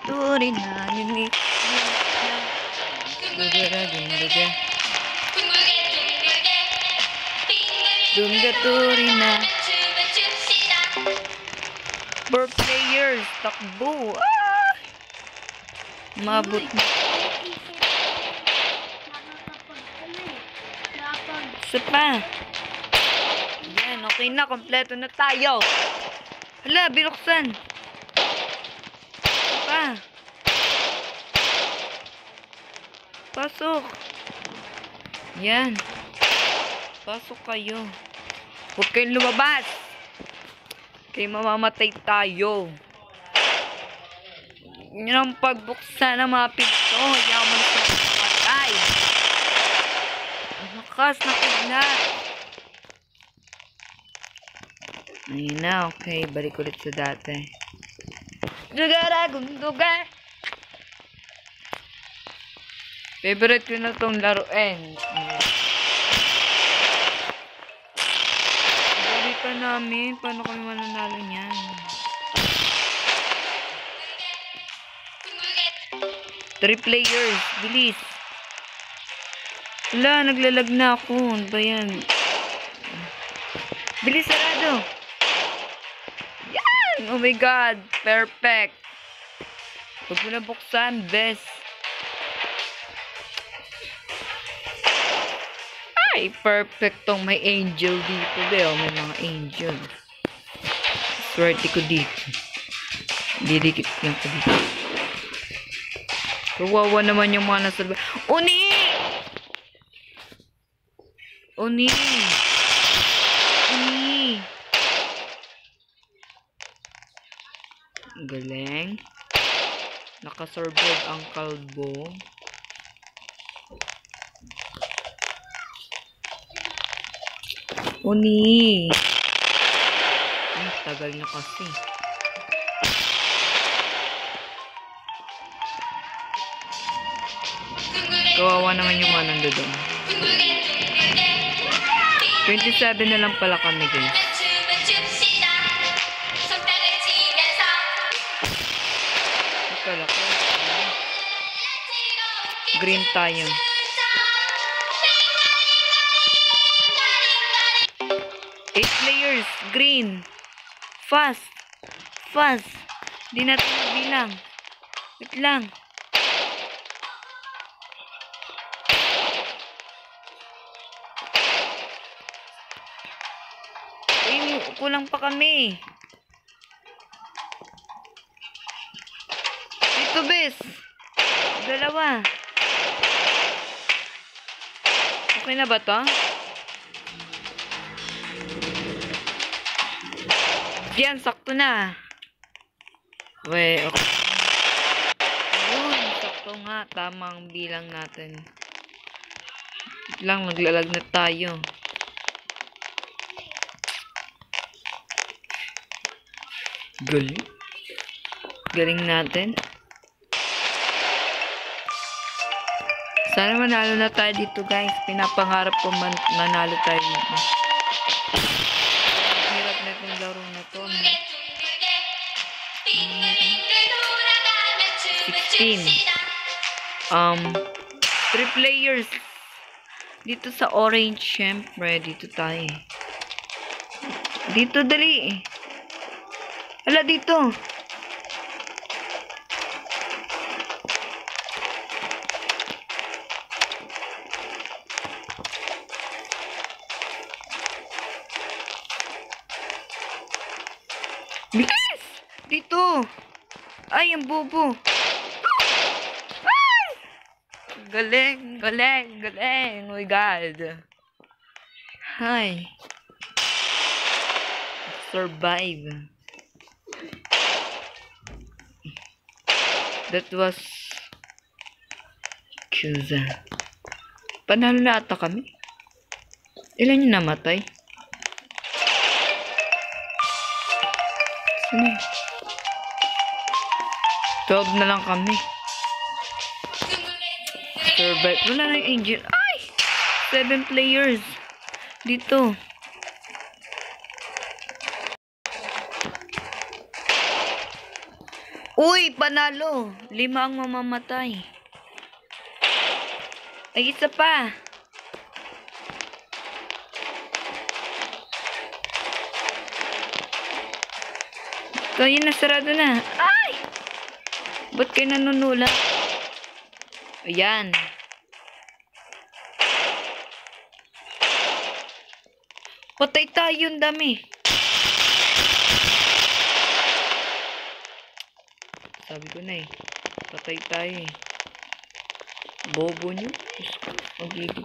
Turin na nini. Dunga turin na. 4 players. Takbo. Mabot na. Isa pa. Yan, okay na. Kompleto na tayo. Hala, binuksan. Isa pa. Pasok. Yan. Pasok kayo. Huwag kayong lumabas. Kaya mamamatay tayo. Yun ang pagbuksan ng mga pinto. Yaman sa mamatay. Ang lakas na kidnap. Ayun na, okay. Balik ulit sa dati. Dugaragumdugar. Favorite ko na itong laruin. Balik pa namin. Paano kami mananalo niyan? 3 players. Bilis. Wala, naglalag na ako. Ano ba yan? Bilis, sarado. Yan! Oh my God. Perfect. Huwag mo na buksan. Best. Ay, perfect tong may angel dito. Oh, may mga angel. Swerte ko dito. Didikit lang ko dito. Kawawa naman yung mga nasa... Oni! Oni! Oni! Galing. Nakasurvive ang kalbo. Oni! Ay, tagal na kasi. Kawawa naman yung mga nandoon. 27 na lang pala kami, guys. Akala ko. Green tayo. 8 players. Green. Fast. Fast. Di natin mabilang. Wait lang. Kulang pa kami. Dito, bes. 2. Okay na ba to? Yan, sakto na. Okay. Yun, sakto nga. Tamang bilang natin. Lang, naglalag na tayo. Galing. Galing natin. Sana manalo na tayo dito, guys. Pinapangarap ko manalo tayo dito. Hirap na itong laro na to. 16. 3 players. Dito sa orange, syempre. Dito tayo. Dito, dali. Hala, dito. Bilis! Dito. Ay, ang bobo. Ay! Galing, galing, galing. Oh my God. Hi. Survive. That was Kuza. Panalo na ata kami. Ilan yung namatay? Sino? 12 na lang kami. Survive. Wala na yung angel. Ay! 7 players. Dito. Uy, panalo. 5 ang mamamatay. Ay, isa pa. So, yun, nasarado na. Ay! Ba't kayo nanunula? Ayan. Patay tayo, ang dami. Sabi ko na eh. Patay tayo eh. Bobo nyo. Diyos ko, magiging